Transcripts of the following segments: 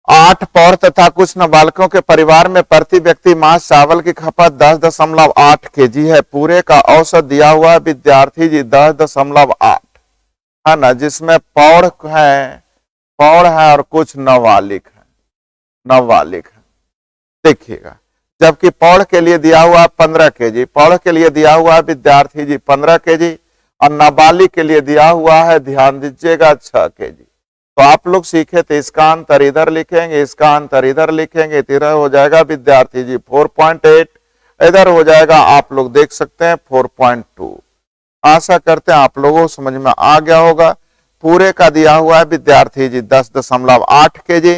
8 पौर तथा कुछ नाबालिगों के परिवार में प्रति व्यक्ति मास चावल की खपत 10.8 केजी है। पूरे का औसत दिया हुआ है विद्यार्थी जी 10.8 है ना, जिसमें पौर है और कुछ नाबालिग है। देखिएगा, जबकि पौड़ के लिए दिया हुआ 15 केजी, पौड़ के लिए दिया हुआ है विद्यार्थी जी 15 केजी और नाबालिग के लिए दिया हुआ है, ध्यान दीजिएगा, 6 केजी। तो आप लोग सीखे थे, इसका अंतर इधर लिखेंगे, इसका अंतर इधर लिखेंगे, इधर हो जाएगा विद्यार्थी जी 4.8, इधर हो जाएगा आप लोग देख सकते हैं 4.2। आशा करते हैं आप लोगों को समझ में आ गया होगा। पूरे का दिया हुआ है विद्यार्थी जी 10.8 केजी,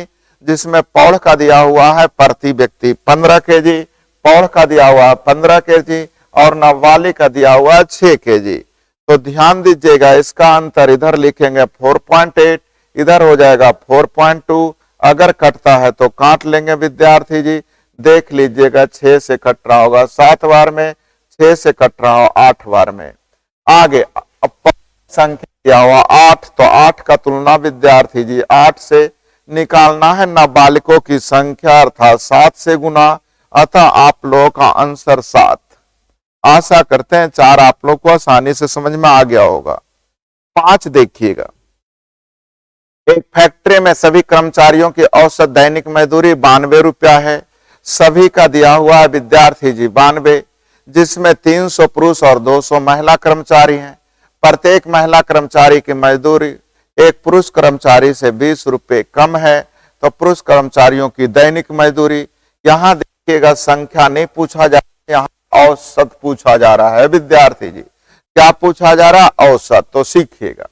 जिसमें पौड़ का दिया हुआ है प्रति व्यक्ति 15 केजी, पौड़ का दिया हुआ है 15 केजी और नाबालिग का दिया हुआ है 6 केजी। तो ध्यान दीजिएगा, इसका अंतर इधर लिखेंगे 4.8, इधर हो जाएगा 4.2। अगर कटता है तो काट लेंगे विद्यार्थी जी, देख लीजिएगा 6 से कट रहा होगा 7 बार में, 6 से कट रहा हो 8 बार में। आगे संख्या दिया हुआ 8, तो 8 का तुलना विद्यार्थी जी 8 से निकालना है नाबालिगों की संख्या अर्थात 7 से गुना, अतः आप लोगों का आंसर 7। आशा करते हैं 4 आप लोग को आसानी से समझ में आ गया होगा। 5 देखिएगा, एक फैक्ट्री में सभी कर्मचारियों की औसत दैनिक मजदूरी 92 रुपया है। सभी का दिया हुआ है विद्यार्थी जी 92, जिसमें 300 पुरुष और 200 महिला कर्मचारी हैं। प्रत्येक महिला कर्मचारी की मजदूरी एक पुरुष कर्मचारी से 20 रुपए कम है। तो पुरुष कर्मचारियों की दैनिक मजदूरी, यहां देखिएगा संख्या नहीं पूछा जा रहा, यहाँ औसत पूछा जा रहा है विद्यार्थी जी। क्या पूछा जा रहा? औसत। तो सीखिएगा,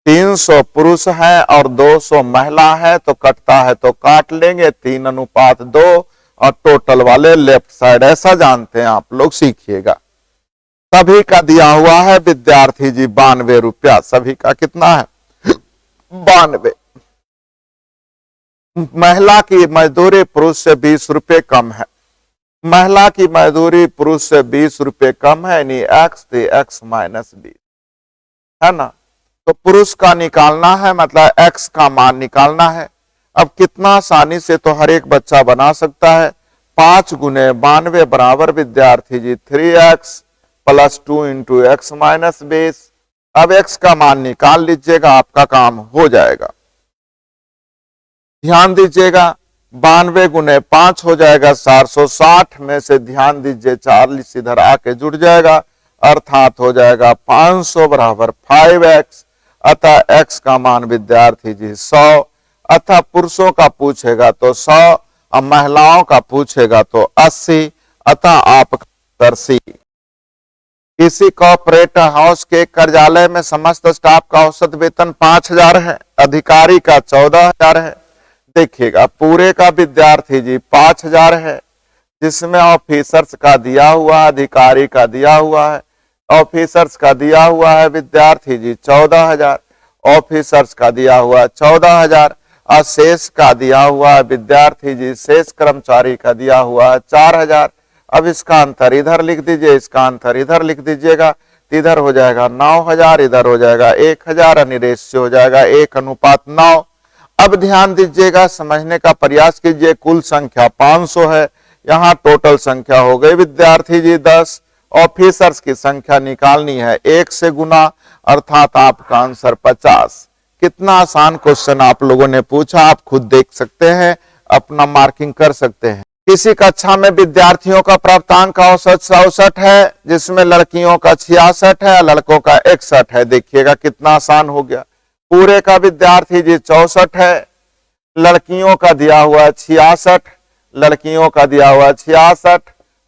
300 पुरुष है और 200 महिला है, तो कटता है तो काट लेंगे 3:2 और टोटल वाले लेफ्ट साइड, ऐसा जानते हैं आप लोग, सीखिएगा। सभी का दिया हुआ है विद्यार्थी जी 92 रुपया। सभी का कितना है? 92। महिला की मजदूरी पुरुष से 20 रुपए कम है। महिला की मजदूरी पुरुष से 20 रुपए कम है, यानी x + x - 20 है ना। तो पुरुष का निकालना है, मतलब x का मान निकालना है। अब कितना आसानी से तो हर एक बच्चा बना सकता है। 5 गुने 92 बराबर विद्यार्थी जी 3x + 2 × x - 20। अब x का मान निकाल लीजिएगा, आपका काम हो जाएगा। ध्यान दीजिएगा, 92 गुने 5 हो जाएगा 460 में से, ध्यान दीजिए 40 इधर आके जुड़ जाएगा, अर्थात हो जाएगा 500 बराबर 5x। अतः x का मान विद्यार्थी जी 100। अतः पुरुषों का पूछेगा तो 100 और महिलाओं का पूछेगा तो 80। अतः आपका सी। किसी कॉर्पोरेट हाउस के कार्यालय में समस्त स्टाफ का औसत वेतन 5000 है, अधिकारी का 14000 है। देखिएगा, पूरे का विद्यार्थी जी 5000 है, जिसमें ऑफिसर्स का दिया हुआ, अधिकारी का दिया हुआ है। ऑफिसर्स का दिया हुआ है विद्यार्थी जी 14000, ऑफिसर्स का दिया हुआ 14000 और शेष का दिया हुआ है विद्यार्थी जी, शेष कर्मचारी का दिया हुआ है 4000। अब इसका अंतर इधर लिख दीजिए, इसका अंतर इधर लिख दीजिएगा, इधर हो जाएगा 9000, इधर हो जाएगा 1000 और रेशियो हो जाएगा 1:9। अब ध्यान दीजिएगा, समझने का प्रयास कीजिए। कुल संख्या 500 है, यहाँ टोटल संख्या हो गई विद्यार्थी जी 10। ऑफिसर्स की संख्या निकालनी है 1 से गुना, अर्थात आपका आंसर 50। कितना आसान क्वेश्चन आप लोगों ने पूछा, आप खुद देख सकते हैं, अपना मार्किंग कर सकते हैं। किसी कक्षा में विद्यार्थियों का प्राप्तांक औसत 64 है, जिसमें लड़कियों का 66 है, लड़कों का 61 है। देखिएगा कितना आसान हो गया। पूरे का विद्यार्थी जी 64 है, लड़कियों का दिया हुआ 66, लड़कियों का दिया हुआ 66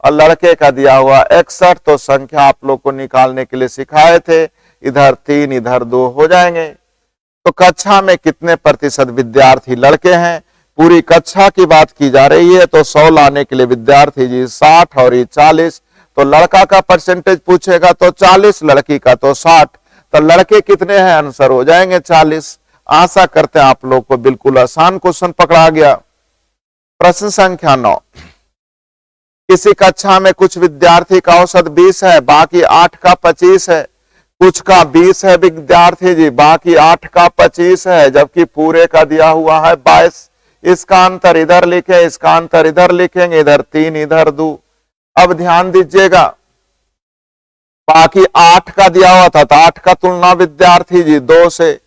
और लड़के का दिया हुआ 61। तो संख्या आप लोग को निकालने के लिए सिखाए थे, इधर 3 इधर 2 हो जाएंगे। तो कक्षा में कितने प्रतिशत विद्यार्थी लड़के हैं? पूरी कक्षा की बात की जा रही है, तो 100 लाने के लिए विद्यार्थी जी 60 और ये 40। तो लड़का का परसेंटेज पूछेगा तो 40, लड़की का तो 60। तो लड़के कितने हैं? आंसर हो जाएंगे 40। आशा करते हैं आप लोग को बिल्कुल आसान क्वेश्चन पकड़ा गया। प्रश्न संख्या 9, किसी कक्षा में कुछ विद्यार्थी का औसत 20 है, बाकी 8 का 25 है। कुछ का 20 है विद्यार्थी जी, बाकी 8 का 25 है, जबकि पूरे का दिया हुआ है 22। इसका अंतर इधर लिखे, इसका अंतर इधर लिखेंगे, इधर 3 इधर 2। अब ध्यान दीजिएगा, बाकी 8 का दिया हुआ था तो 8 का तुलना विद्यार्थी जी 2 से,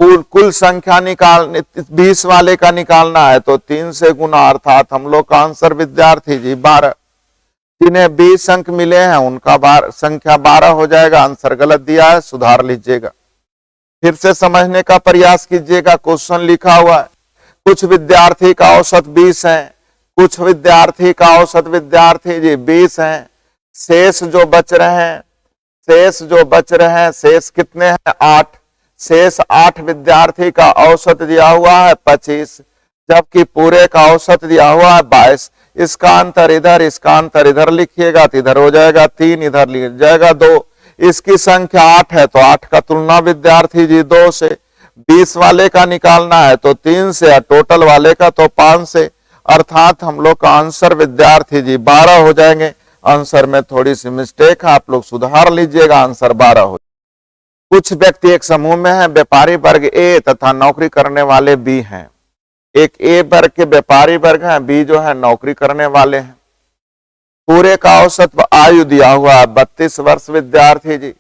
कुल संख्या निकालने 20 वाले का निकालना है तो 3 से गुना, अर्थात हम लोग का आंसर विद्यार्थी जी 12। जिन्हें 20 अंक मिले हैं उनका संख्या 12 हो जाएगा। आंसर गलत दिया है, सुधार लीजिएगा। फिर से समझने का प्रयास कीजिएगा। क्वेश्चन लिखा हुआ है, कुछ विद्यार्थी का औसत 20 है, कुछ विद्यार्थी का औसत विद्यार्थी जी 20 है। शेष जो बच रहे हैं, शेष कितने हैं? 8। शेष 8 विद्यार्थी का औसत दिया हुआ है 25, जबकि पूरे का औसत दिया हुआ है 22। इसका अंतर इधर, इसका अंतर इधर लिखिएगा तो इधर हो जाएगा 3, इधर लिख जाएगा 2। इसकी संख्या 8 है तो 8 का तुलना विद्यार्थी जी 2 से, 20 वाले का निकालना है तो 3 से, और टोटल वाले का तो 5 से, अर्थात हम लोग का आंसर विद्यार्थी जी 12 हो जाएंगे। आंसर में थोड़ी सी मिस्टेक है, आप लोग सुधार लीजिएगा, आंसर 12 हो। कुछ व्यक्ति एक समूह में हैं, व्यापारी वर्ग ए तथा नौकरी करने वाले बी हैं। एक ए वर्ग के व्यापारी वर्ग हैं, बी जो है नौकरी करने वाले हैं। पूरे का औसत आयु दिया हुआ है 32 वर्ष विद्यार्थी जी।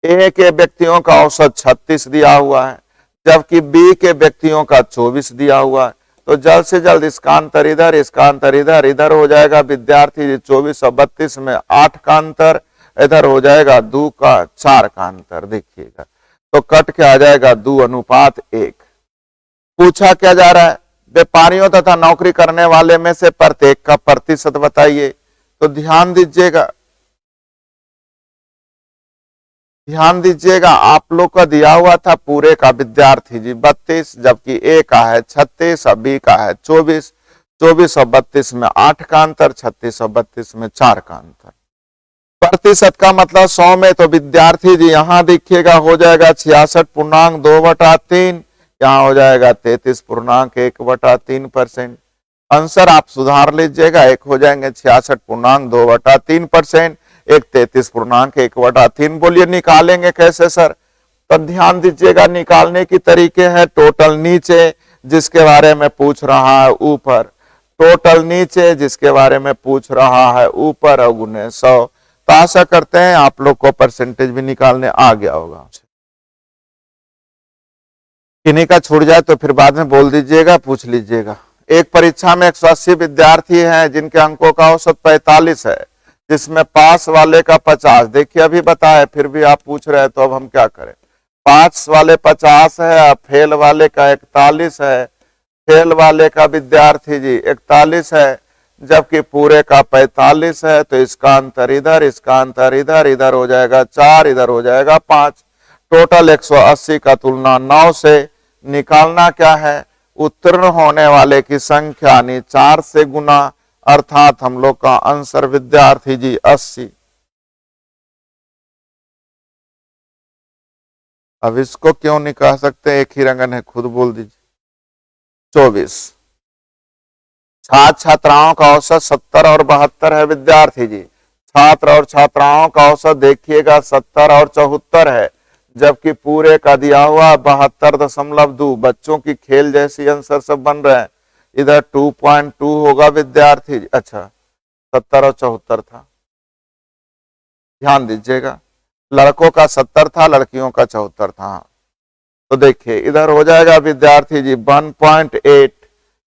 ए के व्यक्तियों का औसत 36 दिया हुआ है, जबकि बी के व्यक्तियों का 24 दिया हुआ है। तो जल्द से जल्द इसका अंतर इधर, इसका अंतर इधर, इधर हो जाएगा विद्यार्थी जी 24 और 32 में 8 का अंतर, इधर हो जाएगा 2 का 4 का अंतर। देखिएगा तो कट के आ जाएगा 2:1। पूछा क्या जा रहा है? व्यापारियों तथा नौकरी करने वाले में से प्रत्येक का प्रतिशत बताइए। तो ध्यान दीजिएगा, आप लोग का दिया हुआ था पूरे का विद्यार्थी जी 32, जबकि ए का है 36 और बी का है 24। 24 और 32 में 8 का अंतर, 36 और 32 में 4 का अंतर। प्रतिशत का मतलब 100 में, तो विद्यार्थी जी यहां देखिएगा हो जाएगा 66.2/3, यहाँ हो जाएगा 33.1/3%। आंसर आप सुधार लीजिएगा, एक हो जाएंगे 66.2/3%, एक 33.1/3। बोलिए निकालेंगे कैसे सर? तो ध्यान दीजिएगा, निकालने की तरीके हैं टोटल नीचे जिसके बारे में पूछ रहा है ऊपर, टोटल नीचे जिसके बारे में पूछ रहा है ऊपर, और गुने 100। तो आशा करते हैं आप लोग को परसेंटेज भी निकालने आ गया होगा। किन्हीं का छूट जाए तो फिर बाद में बोल दीजिएगा, पूछ लीजिएगा। एक परीक्षा में 180 विद्यार्थी हैं जिनके अंकों का औसत 45 है, जिसमें पास वाले का 50। देखिए अभी बताए, फिर भी आप पूछ रहे हैं तो अब हम क्या करें? पास वाले 50 है और फेल वाले का 41 है। फेल वाले का विद्यार्थी जी 41 है, जबकि पूरे का 45 है। तो इसका अंतर इधर, इसका अंतर इधर, इधर हो जाएगा 4, इधर हो जाएगा 5। टोटल 180 का तुलना 9 से। निकालना क्या है? उत्तीर्ण होने वाले की संख्या यानी 4 से गुना, अर्थात हम लोग का आंसर विद्यार्थी जी 80। अब इसको क्यों नहीं कह सकते? एक ही रंगन है, खुद बोल दीजिए। 24। छात्र छात्राओं का औसत 70 और 72 है विद्यार्थी जी। छात्र और छात्राओं का औसत देखिएगा 70 और 74 है, जबकि पूरे का दिया हुआ 72.2। बच्चों की खेल जैसी आंसर सब बन रहे हैं। इधर 2.2 होगा विद्यार्थी जी। अच्छा 70 और 74 था, ध्यान दीजिएगा। लड़कों का 70 था, लड़कियों का 74 था। तो देखिए इधर हो जाएगा विद्यार्थी जी 1.8,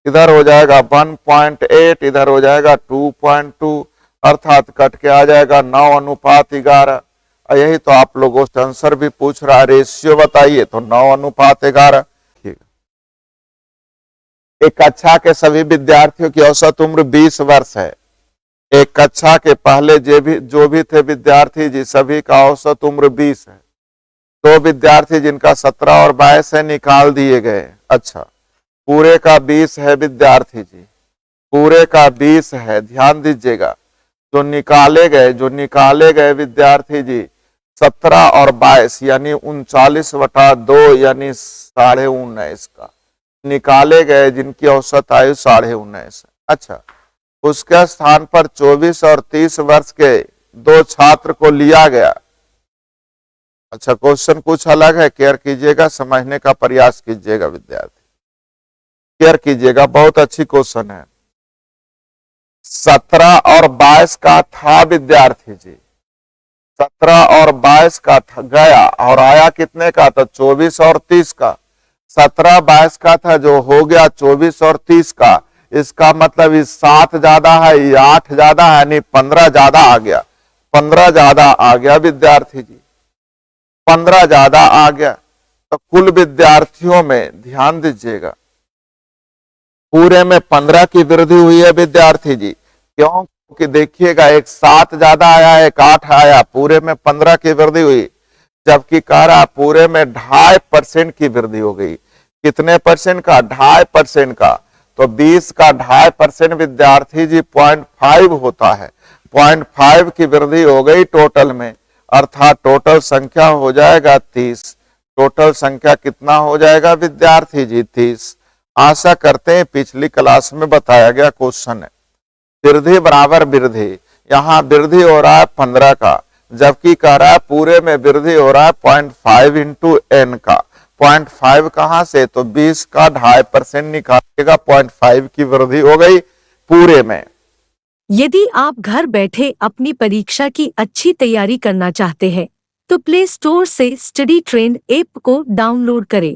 इधर हो जाएगा 1.8, इधर हो जाएगा 2.2, अर्थात कट के आ जाएगा 9:11। यही तो आप लोगों से आंसर भी पूछ रहा है, रेशियो बताइए, तो 9:11। एक कक्षा के सभी विद्यार्थियों की औसत उम्र 20 वर्ष है। एक कक्षा के पहले जो भी थे विद्यार्थी जी, सभी का औसत उम्र 20 है। दो विद्यार्थी जिनका 17 और 22 है निकाल दिए गए। अच्छा पूरे का 20 है विद्यार्थी जी, पूरे का 20 है। ध्यान दीजिएगा, जो निकाले गए विद्यार्थी जी 17 और 22 यानी 39/2 यानी 19.5 का निकाले गए, जिनकी औसत आयु 19.5 है। अच्छा उसके स्थान पर 24 और 30 वर्ष के दो छात्र को लिया गया। अच्छा क्वेश्चन कुछ अलग है, केयर कीजिएगा, समझने का प्रयास कीजिएगा विद्यार्थी। केयर कीजिएगा, बहुत अच्छी क्वेश्चन है। 17 और 22 का था विद्यार्थी जी, 17 और 22 का था, गया और आया कितने का? तो 24 और 30 का। 17 22 का था जो हो गया 24 और 30 का। इसका मतलब इस 7 ज्यादा है, ये 8 ज्यादा है, यानी 15 ज्यादा आ गया। 15 ज्यादा आ गया विद्यार्थी जी, 15 ज्यादा आ गया। तो कुल विद्यार्थियों में ध्यान दीजिएगा, पूरे में 15 की वृद्धि हुई है विद्यार्थी जी। क्यों? क्योंकि देखिएगा एक 7 ज्यादा आया, एक 8 आया, पूरे में 15 की वृद्धि हुई। जबकि कह रहा पूरे में 2.5% की वृद्धि हो गई। कितने परसेंट का? 2.5% का। तो 20 का 2.5% विद्यार्थी जी 0.5 होता है। 0.5 की वृद्धि हो गई टोटल में, अर्थात टोटल संख्या हो जाएगा 30। टोटल संख्या कितना हो जाएगा विद्यार्थी जी? 30। आशा करते हैं पिछली क्लास में बताया गया क्वेश्चन है। वृद्धि बराबर वृद्धि, यहाँ वृद्धि हो रहा है 15 का, जबकि कह रहा है पूरे में वृद्धि हो रहा है 0.5 इंटू n का। 0.5 कहां से? तो 20 का 2.5% निकालेगा, 0.5 की वृद्धि हो गई पूरे में। यदि आप घर बैठे अपनी परीक्षा की अच्छी तैयारी करना चाहते हैं तो प्ले स्टोर से स्टडी ट्रेंड ऐप को डाउनलोड करें।